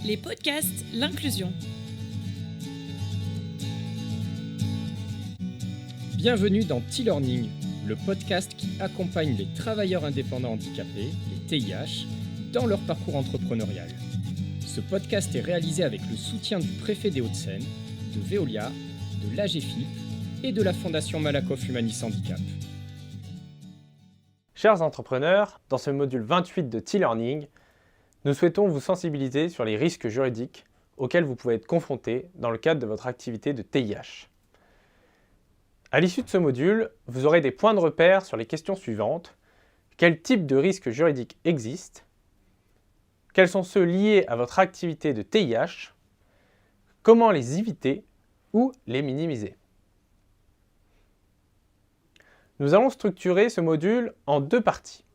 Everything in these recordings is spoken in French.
Les podcasts L'Inclusion. Bienvenue dans T-Learning, le podcast qui accompagne les travailleurs indépendants handicapés, les TIH, dans leur parcours entrepreneurial. Ce podcast est réalisé avec le soutien du préfet des Hauts-de-Seine, de Veolia, de l'AGEFIP et de la Fondation Malakoff Humanis Handicap. Chers entrepreneurs, dans ce module 28 de T-Learning, nous souhaitons vous sensibiliser sur les risques juridiques auxquels vous pouvez être confrontés dans le cadre de votre activité de TIH. À l'issue de ce module, vous aurez des points de repère sur les questions suivantes. Quel type de risques juridiques existent? Quels sont ceux liés à votre activité de TIH? Comment les éviter ou les minimiser? Nous allons structurer ce module en deux parties.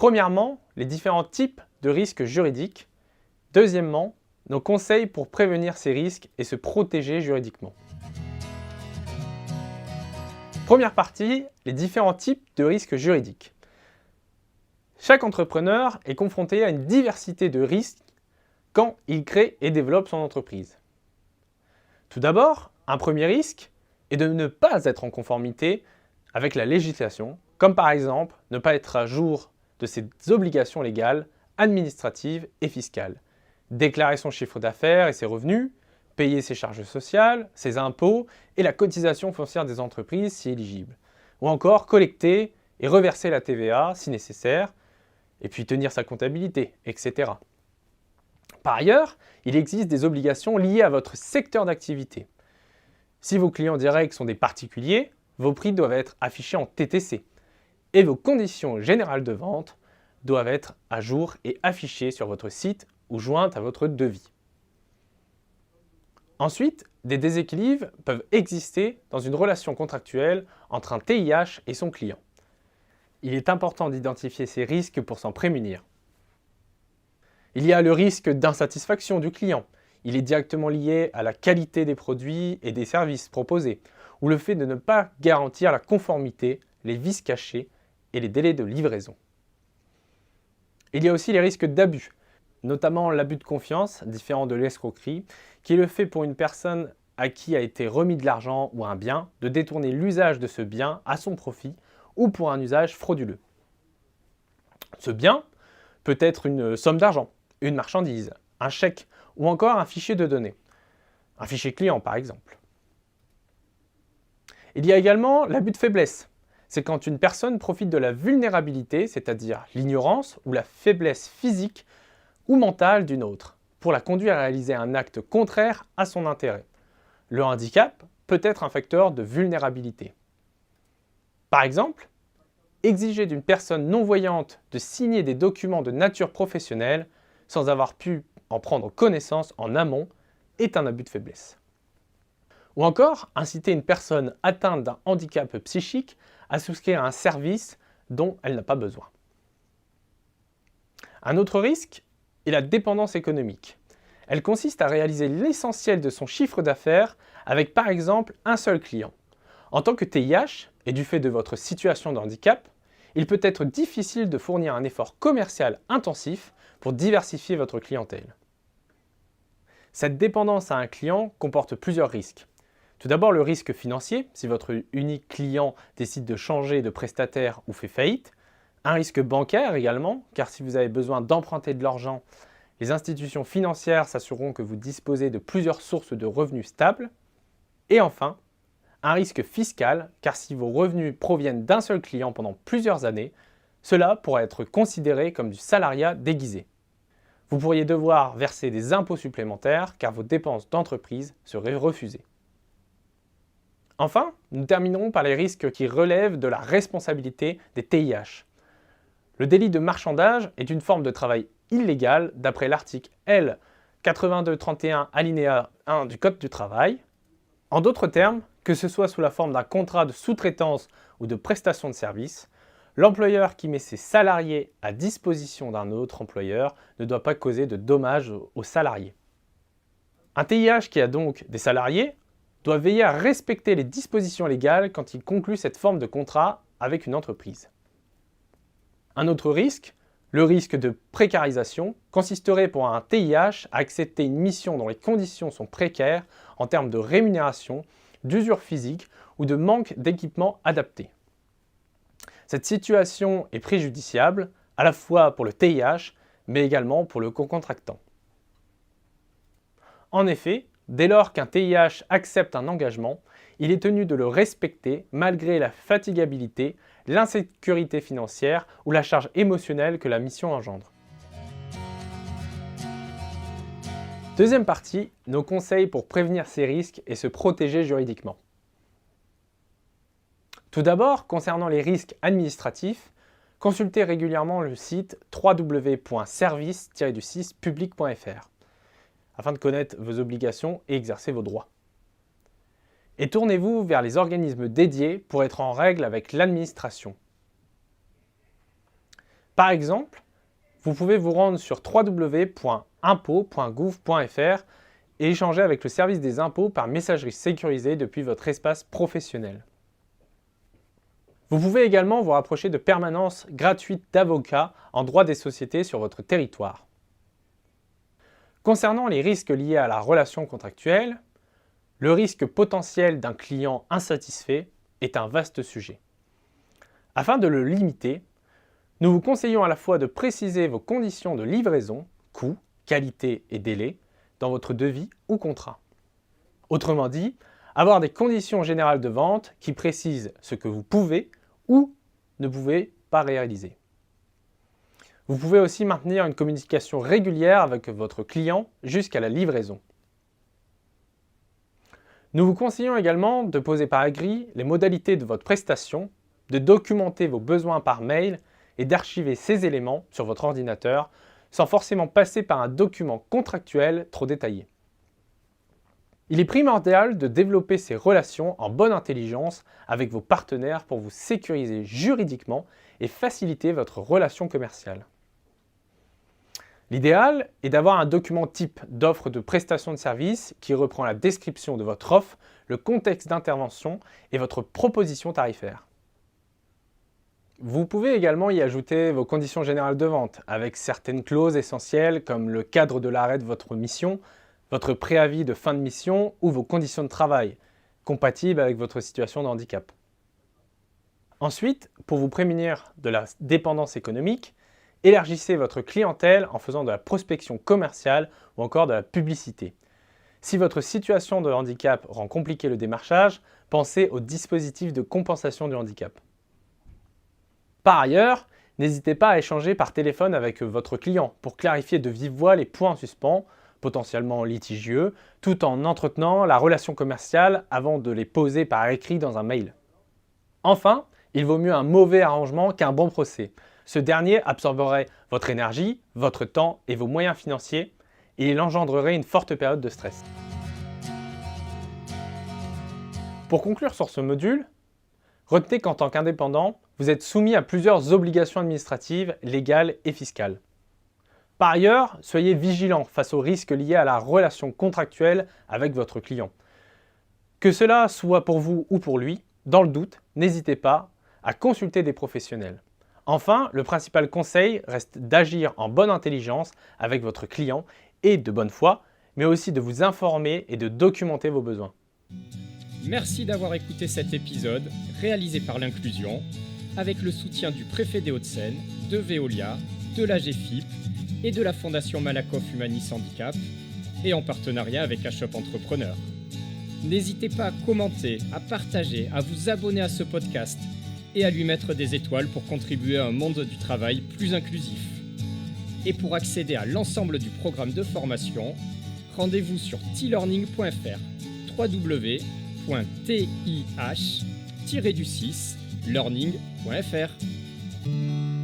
Premièrement, les différents types de risques juridiques. Deuxièmement, nos conseils pour prévenir ces risques et se protéger juridiquement. Première partie, les différents types de risques juridiques. Chaque entrepreneur est confronté à une diversité de risques quand il crée et développe son entreprise. Tout d'abord, un premier risque est de ne pas être en conformité avec la législation, comme par exemple ne pas être à jour de ses obligations légales, administratives et fiscales. Déclarer son chiffre d'affaires et ses revenus, payer ses charges sociales, ses impôts et la cotisation foncière des entreprises si éligible. Ou encore collecter et reverser la TVA si nécessaire, et puis tenir sa comptabilité, etc. Par ailleurs, il existe des obligations liées à votre secteur d'activité. Si vos clients directs sont des particuliers, vos prix doivent être affichés en TTC et vos conditions générales de vente doivent être à jour et affichées sur votre site ou jointes à votre devis. Ensuite, des déséquilibres peuvent exister dans une relation contractuelle entre un TIH et son client. Il est important d'identifier ces risques pour s'en prémunir. Il y a le risque d'insatisfaction du client. Il est directement lié à la qualité des produits et des services proposés, ou le fait de ne pas garantir la conformité, les vices cachés et les délais de livraison. Il y a aussi les risques d'abus, notamment l'abus de confiance, différent de l'escroquerie, qui est le fait pour une personne à qui a été remis de l'argent ou un bien, de détourner l'usage de ce bien à son profit ou pour un usage frauduleux. Ce bien peut être une somme d'argent, une marchandise, un chèque ou encore un fichier de données, un fichier client par exemple. Il y a également l'abus de faiblesse. C'est quand une personne profite de la vulnérabilité, c'est-à-dire l'ignorance ou la faiblesse physique ou mentale d'une autre, pour la conduire à réaliser un acte contraire à son intérêt. Le handicap peut être un facteur de vulnérabilité. Par exemple, exiger d'une personne non-voyante de signer des documents de nature professionnelle sans avoir pu en prendre connaissance en amont est un abus de faiblesse. Ou encore, inciter une personne atteinte d'un handicap psychique à souscrire à un service dont elle n'a pas besoin. Un autre risque est la dépendance économique. Elle consiste à réaliser l'essentiel de son chiffre d'affaires avec par exemple un seul client. En tant que TIH, et du fait de votre situation de handicap, il peut être difficile de fournir un effort commercial intensif pour diversifier votre clientèle. Cette dépendance à un client comporte plusieurs risques. Tout d'abord, le risque financier, si votre unique client décide de changer de prestataire ou fait faillite. Un risque bancaire également, car si vous avez besoin d'emprunter de l'argent, les institutions financières s'assureront que vous disposez de plusieurs sources de revenus stables. Et enfin, un risque fiscal, car si vos revenus proviennent d'un seul client pendant plusieurs années, cela pourrait être considéré comme du salariat déguisé. Vous pourriez devoir verser des impôts supplémentaires, car vos dépenses d'entreprise seraient refusées. Enfin, nous terminerons par les risques qui relèvent de la responsabilité des TIH. Le délit de marchandage est une forme de travail illégal d'après l'article L. 8231 alinéa 1 du Code du travail. En d'autres termes, que ce soit sous la forme d'un contrat de sous-traitance ou de prestation de service, l'employeur qui met ses salariés à disposition d'un autre employeur ne doit pas causer de dommages aux salariés. Un TIH qui a donc des salariés doit veiller à respecter les dispositions légales quand il conclut cette forme de contrat avec une entreprise. Un autre risque, Le risque de précarisation consisterait pour un TIH à accepter une mission dont les conditions sont précaires en termes de rémunération, d'usure physique ou de manque d'équipement adapté. Cette situation est préjudiciable à la fois pour le TIH, mais également pour le co-contractant. En effet, dès lors qu'un TIH accepte un engagement, il est tenu de le respecter malgré la fatigabilité, l'insécurité financière ou la charge émotionnelle que la mission engendre. Deuxième partie, nos conseils pour prévenir ces risques et se protéger juridiquement. Tout d'abord, concernant les risques administratifs, consultez régulièrement le site www.service-public.fr afin de connaître vos obligations et exercer vos droits. Et tournez-vous vers les organismes dédiés pour être en règle avec l'administration. Par exemple, vous pouvez vous rendre sur www.impôts.gouv.fr et échanger avec le service des impôts par messagerie sécurisée depuis votre espace professionnel. Vous pouvez également vous rapprocher de permanences gratuites d'avocats en droit des sociétés sur votre territoire. Concernant les risques liés à la relation contractuelle, le risque potentiel d'un client insatisfait est un vaste sujet. Afin de le limiter, nous vous conseillons à la fois de préciser vos conditions de livraison, coûts, qualité et délai, dans votre devis ou contrat. Autrement dit, avoir des conditions générales de vente qui précisent ce que vous pouvez ou ne pouvez pas réaliser. Vous pouvez aussi maintenir une communication régulière avec votre client jusqu'à la livraison. Nous vous conseillons également de poser par écrit les modalités de votre prestation, de documenter vos besoins par mail et d'archiver ces éléments sur votre ordinateur sans forcément passer par un document contractuel trop détaillé. Il est primordial de développer ces relations en bonne intelligence avec vos partenaires pour vous sécuriser juridiquement et faciliter votre relation commerciale. L'idéal est d'avoir un document type d'offre de prestation de service qui reprend la description de votre offre, le contexte d'intervention et votre proposition tarifaire. Vous pouvez également y ajouter vos conditions générales de vente avec certaines clauses essentielles comme le cadre de l'arrêt de votre mission, votre préavis de fin de mission ou vos conditions de travail, compatibles avec votre situation de handicap. Ensuite, pour vous prémunir de la dépendance économique, élargissez votre clientèle en faisant de la prospection commerciale ou encore de la publicité. Si votre situation de handicap rend compliqué le démarchage, pensez au dispositif de compensation du handicap. Par ailleurs, n'hésitez pas à échanger par téléphone avec votre client pour clarifier de vive voix les points en suspens, potentiellement litigieux, tout en entretenant la relation commerciale avant de les poser par écrit dans un mail. Enfin, il vaut mieux un mauvais arrangement qu'un bon procès. Ce dernier absorberait votre énergie, votre temps et vos moyens financiers et il engendrerait une forte période de stress. Pour conclure sur ce module, retenez qu'en tant qu'indépendant, vous êtes soumis à plusieurs obligations administratives, légales et fiscales. Par ailleurs, soyez vigilant face aux risques liés à la relation contractuelle avec votre client. Que cela soit pour vous ou pour lui, dans le doute, n'hésitez pas à consulter des professionnels. Enfin, le principal conseil reste d'agir en bonne intelligence avec votre client et de bonne foi, mais aussi de vous informer et de documenter vos besoins. Merci d'avoir écouté cet épisode réalisé par l'Inclusion avec le soutien du préfet des Hauts-de-Seine, de Veolia, de la GFIP et de la Fondation Malakoff Humanis Handicap et en partenariat avec HOP Entrepreneur. N'hésitez pas à commenter, à partager, à vous abonner à ce podcast et à lui mettre des étoiles pour contribuer à un monde du travail plus inclusif. Et pour accéder à l'ensemble du programme de formation, rendez-vous sur tlearning.fr www.tih-learning.fr